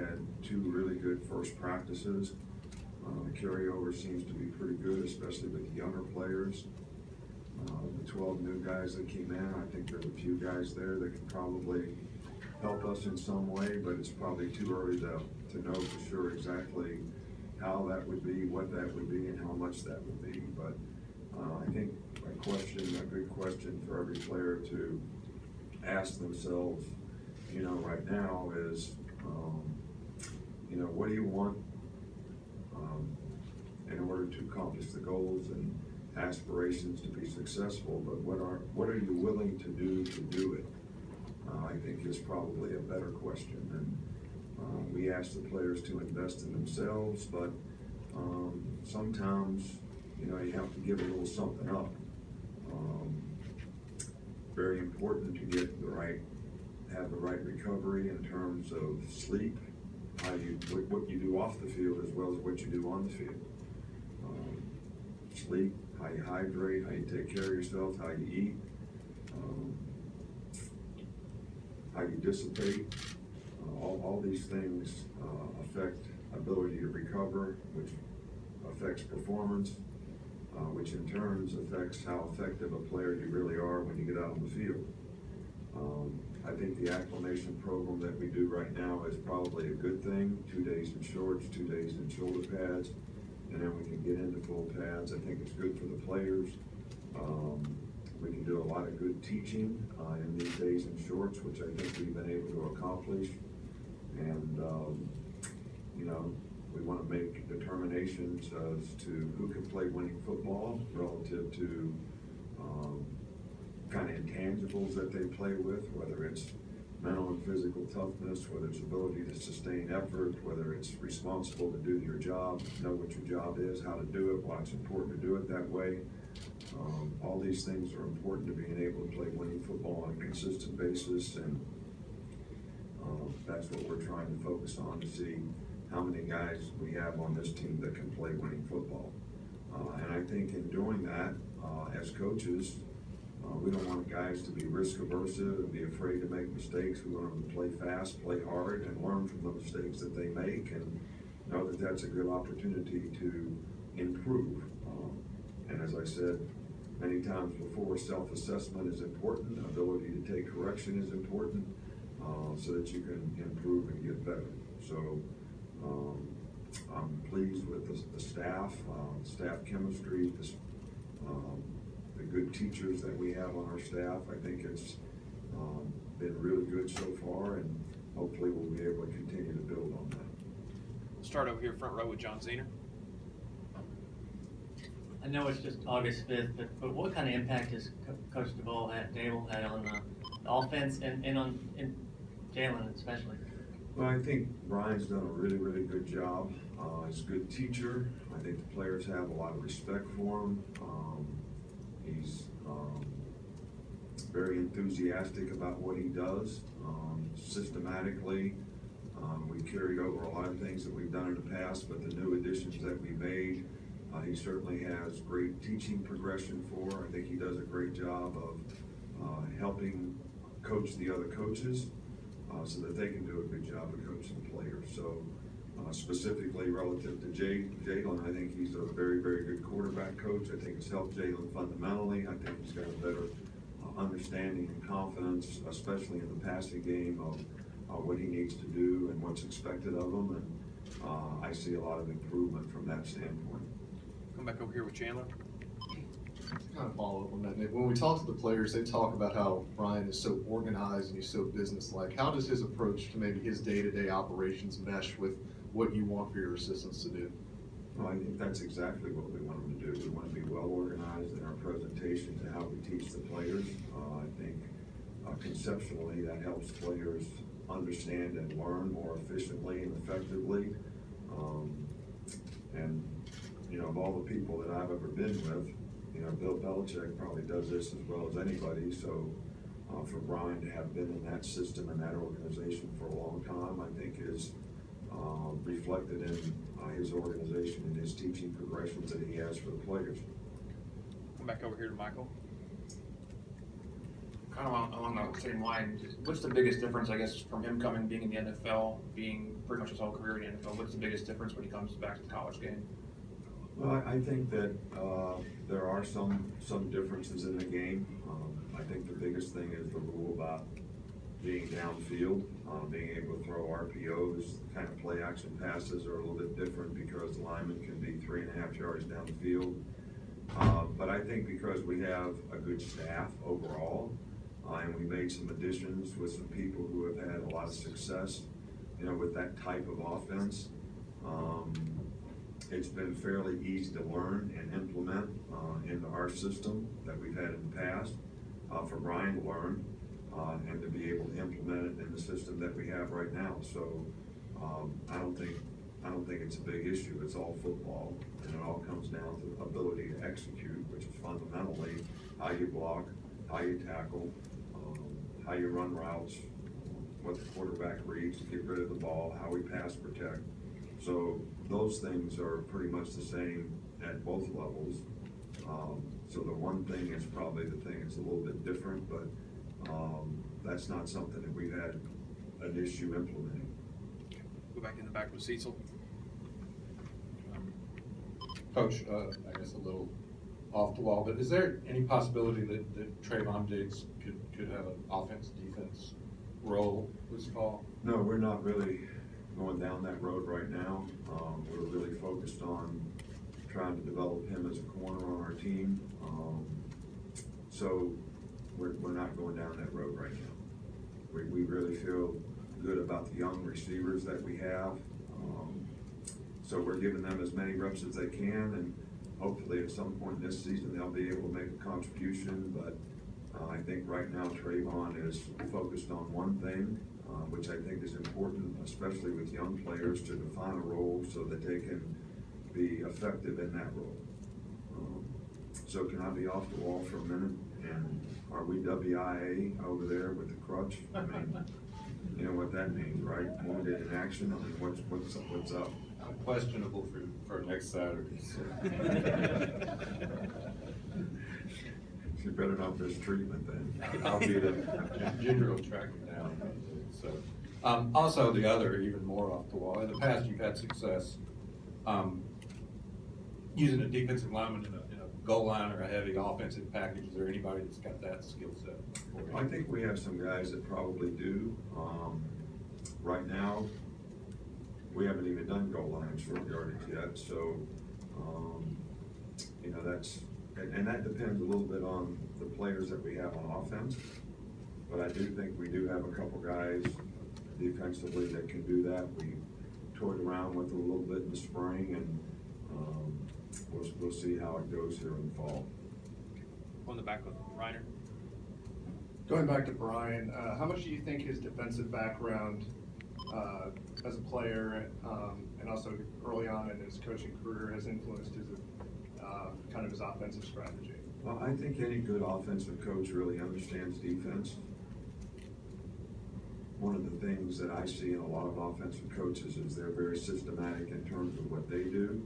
had 2 really good first practices. The carryover seems to be pretty good, especially with the younger players. The 12 new guys that came in, I think there's a few guys there that can probably help us in some way, but it's probably too early to know for sure exactly how that would be, what that would be, and how much that would be. But I think a good question for every player to ask themselves, right now is, what do you want in order to accomplish the goals and aspirations to be successful, but what are you willing to do it? I think is probably a better question. And we ask the players to invest in themselves, but sometimes, you have to give a little something up. Very important to have the right recovery in terms of sleep, what you do off the field as well as what you do on the field. Sleep, how you hydrate, how you take care of yourself, how you eat, how you dissipate. All these things affect ability to recover, which affects performance, which in turn affects how effective a player you really are when you get out on the field. I think the acclimation program that we do right now is probably a good thing. 2 days in shorts, 2 days in shoulder pads, and then we can get into full pads. I think it's good for the players. We can do a lot of good teaching in these days in shorts, which I think we've been able to accomplish. And, we want to make determinations as to who can play winning football relative to kind of intangibles that they play with, whether it's mental and physical toughness, whether it's ability to sustain effort, whether it's responsible to do your job, know what your job is, how to do it, why it's important to do it that way. All these things are important to being able to play winning football on a consistent basis, and that's what we're trying to focus on, to see how many guys we have on this team that can play winning football. And I think in doing that, as coaches, we don't want guys to be risk averse and be afraid to make mistakes. We want them to play fast, play hard, and learn from the mistakes that they make, and know that that's a good opportunity to improve. And as I said many times before, self-assessment is important. Ability to take correction is important, so that you can improve and get better. So I'm pleased with the staff chemistry, the good teachers that we have on our staff. I think it's been really good so far, and hopefully we'll be able to continue to build on that. We'll start over here front row with John Zener. I know it's just August 5th, but what kind of impact has Coach Dable had on the offense and Jalen especially? Well, I think Brian's done a really, really good job. He's a good teacher. I think the players have a lot of respect for him. He's very enthusiastic about what he does. Systematically, we carried over a lot of things that we've done in the past, but the new additions that we made, he certainly has great teaching progression for. I think he does a great job of helping coach the other coaches so that they can do a good job of coaching the players. So specifically relative to Jalen, I think he's a very, very good quarterback coach. I think it's helped Jalen fundamentally. I think he's got a better understanding and confidence, especially in the passing game, of what he needs to do and what's expected of him. And I see a lot of improvement from that standpoint. Come back over here with Chandler. Kind of follow up on that, Nick. When we talk to the players, they talk about how Brian is so organized and he's so businesslike. How does his approach to maybe his day-to-day operations mesh with what you want for your assistants to do? Well, I think that's exactly what we want them to do. We want to be well organized in our presentation to how we teach the players. I think conceptually that helps players understand and learn more efficiently and effectively. And of all the people that I've ever been with, Bill Belichick probably does this as well as anybody. So for Brian to have been in that system and that organization for a long time, I think is reflected in his organization and his teaching progressions that he has for the players. Come back over here to Michael. kind of along the same line, what's the biggest difference, I guess, from him being in the NFL, being pretty much his whole career in the NFL? What's the biggest difference when he comes back to the college game? Well, I think that there are some differences in the game. I think the biggest thing is the rule about being downfield, being able to throw RPOs, kind of play action passes are a little bit different because the lineman can be 3.5 yards down the field. But I think because we have a good staff overall, and we made some additions with some people who have had a lot of success, with that type of offense, it's been fairly easy to learn and implement into our system that we've had in the past, for Brian to learn and to be able to implement it in the system that we have right now. So I don't think it's a big issue. It's all football, and it all comes down to ability to execute, which is fundamentally how you block, how you tackle, how you run routes, what the quarterback reads to get rid of the ball, how we pass protect. So those things are pretty much the same at both levels. So the one thing is probably the thing that's a little bit different, but that's not something that we've had an issue implementing. Go back in the back with Cecil. Coach, I guess a little off the wall, but is there any possibility that Trayvon Diggs could have an offense-defense role this fall? No, we're not really going down that road right now. We're really focused on trying to develop him as a corner on our team. So we're not going down that road right now. We really feel good about the young receivers that we have. So we're giving them as many reps as they can, and hopefully at some point this season they'll be able to make a contribution. But I think right now Trayvon is focused on one thing, which I think is important, especially with young players, to define a role so that they can be effective in that role. So can I be off the wall for a minute? And are we WIA over there with the crutch? I mean, you know what that means, right? Wounded in action. I mean, what's up? I'm questionable for next Saturday. So. You better not miss treatment then. I'll be the Ginger will track me down. So, also the other, even more off the wall. In the past, you've had success using a defensive lineman in a goal line or a heavy offensive package. Is there anybody that's got that skill set? I think we have some guys that probably do. Right now, we haven't even done goal line short yardage yet, so that's and that depends a little bit on the players that we have on offense. But I do think we do have a couple guys defensively that can do that. We toyed around with it a little bit in the spring, and we'll see how it goes here in the fall. On the back with Reiner. Going back to Brian, how much do you think his defensive background as a player and also early on in his coaching career has influenced his kind of his offensive strategy? Well, I think any good offensive coach really understands defense. One of the things that I see in a lot of offensive coaches is they're very systematic in terms of what they do,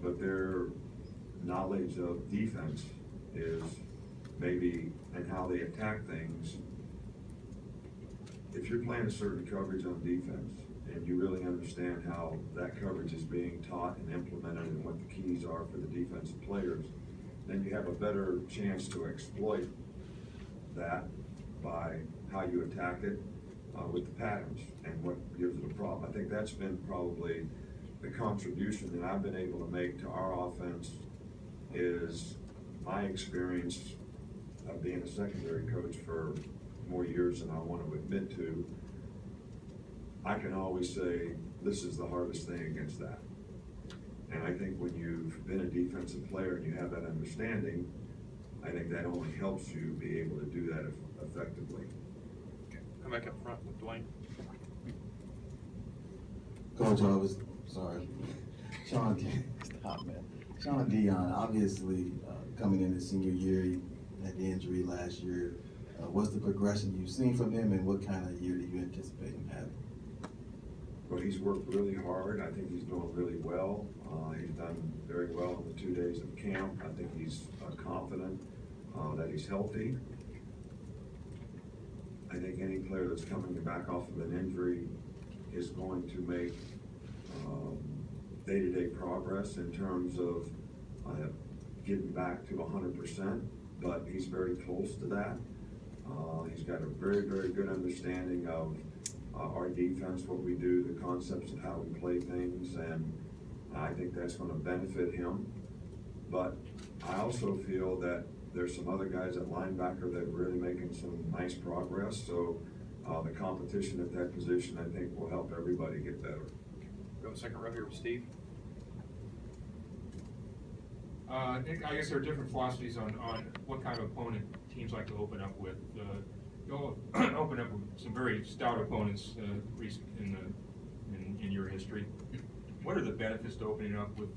but their knowledge of defense is maybe and how they attack things. If you're playing a certain coverage on defense and you really understand how that coverage is being taught and implemented and what the keys are for the defensive players, then you have a better chance to exploit that by how you attack it with the patterns and what gives it a problem. I think that's been probably the contribution that I've been able to make to our offense is my experience of being a secondary coach for more years than I want to admit to. I can always say, this is the hardest thing against that. And I think when you've been a defensive player and you have that understanding, I think that only helps you be able to do that effectively. Come back up front with Dwayne. Coach, I was sorry. Stop, man. Sean Dion, obviously coming in his senior year, he had the injury last year. What's the progression you've seen from him, and what kind of year do you anticipate him having? Well, he's worked really hard. I think he's doing really well. He's done very well in the 2 days of camp. I think he's confident that he's healthy. think any player that's coming back off of an injury is going to make day-to-day progress in terms of getting back to 100%, but he's very close to that. He's got a very, very good understanding of our defense, what we do, the concepts of how we play things, and I think that's going to benefit him. But I also feel that there's some other guys at linebacker that are really making some nice progress, so the competition at that position, I think, will help everybody get better. Go second row here with Steve. I guess there are different philosophies on what kind of opponent teams like to open up with. You'll open up with some very stout opponents in your history. What are the benefits to opening up with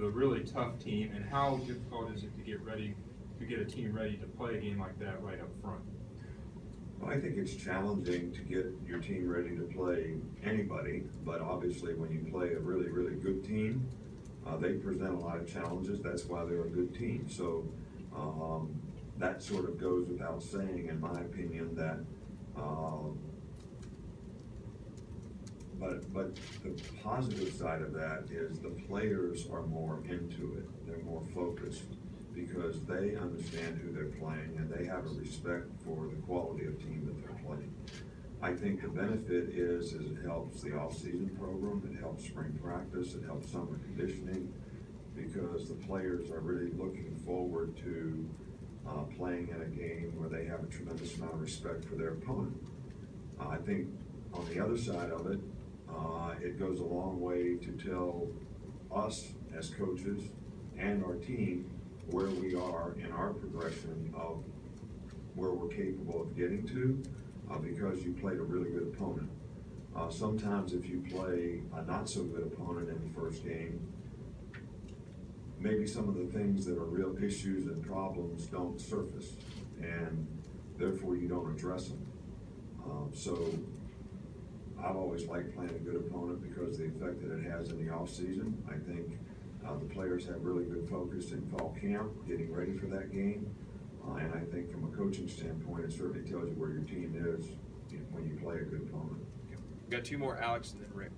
a really tough team, and how difficult is it to get a team ready to play a game like that right up front? Well, I think it's challenging to get your team ready to play anybody, but obviously when you play a really, really good team, they present a lot of challenges. That's why they're a good team. So that sort of goes without saying, in my opinion, that but the positive side of that is the players are more into it. They're more focused because they understand who they're playing and they have a respect for the quality of team that they're playing. I think the benefit is it helps the off-season program, it helps spring practice, it helps summer conditioning, because the players are really looking forward to playing in a game where they have a tremendous amount of respect for their opponent. I think on the other side of it, it goes a long way to tell us as coaches and our team where we are in our progression of where we're capable of getting to, because you played a really good opponent. Sometimes if you play a not so good opponent in the first game, maybe some of the things that are real issues and problems don't surface, and therefore you don't address them. So I've always liked playing a good opponent because of the effect that it has in the off season. I think the players have really good focus in fall camp, getting ready for that game. And I think from a coaching standpoint, it certainly tells you where your team is when you play a good opponent. We've got two more, Alex and then Rick.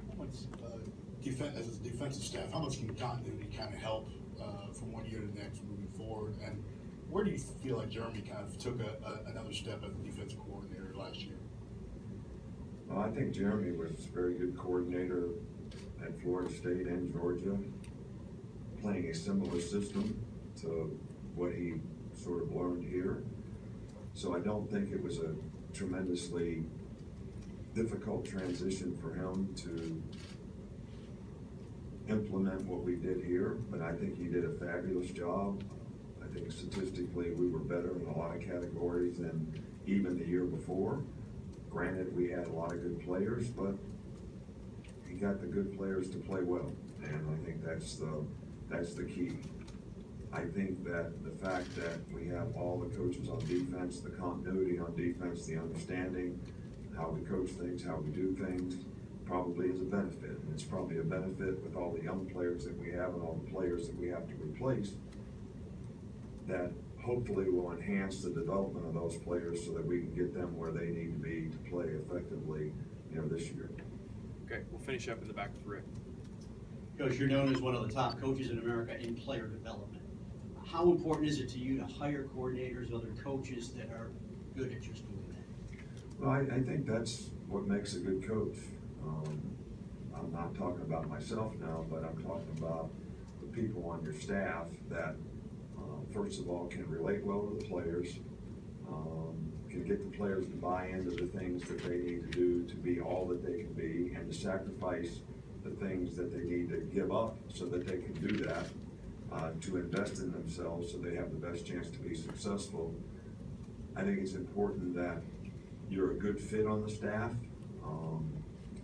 How much, as a defensive staff, how much can continuity kind of help from one year to the next moving forward? And where do you feel like Jeremy kind of took another step as a defensive coordinator last year? Well, I think Jeremy was a very good coordinator at Florida State and Georgia, playing a similar system to what he sort of learned here. So I don't think it was a tremendously difficult transition for him to implement what we did here, but I think he did a fabulous job. I think statistically we were better in a lot of categories than even the year before. Granted, we had a lot of good players, but he got the good players to play well, and I think that's the key. I think that the fact that we have all the coaches on defense, the continuity on defense, the understanding how we coach things, how we do things, probably is a benefit. And it's probably a benefit with all the young players that we have and all the players that we have to replace, that hopefully will enhance the development of those players so that we can get them where they need to be to play effectively, this year. Okay, we'll finish up in the back with Rick. Coach, you're known as one of the top coaches in America in player development. How important is it to you to hire coordinators, other coaches that are good at just doing that? Well, I think that's what makes a good coach. I'm not talking about myself now, but I'm talking about the people on your staff that, first of all, can relate well to the players, can get the players to buy into the things that they need to do to be all that they can be, and to sacrifice the things that they need to give up so that they can do that, to invest in themselves so they have the best chance to be successful. I think it's important that you're a good fit on the staff.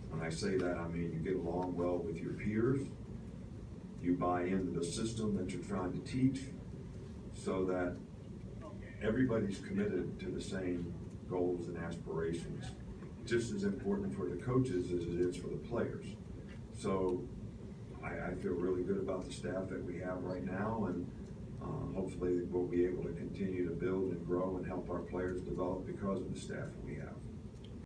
When I say that, I mean you get along well with your peers, you buy into the system that you're trying to teach, so that everybody's committed to the same goals and aspirations. Just as important for the coaches as it is for the players. So I feel really good about the staff that we have right now, and Hopefully, we'll be able to continue to build and grow and help our players develop because of the staff we have.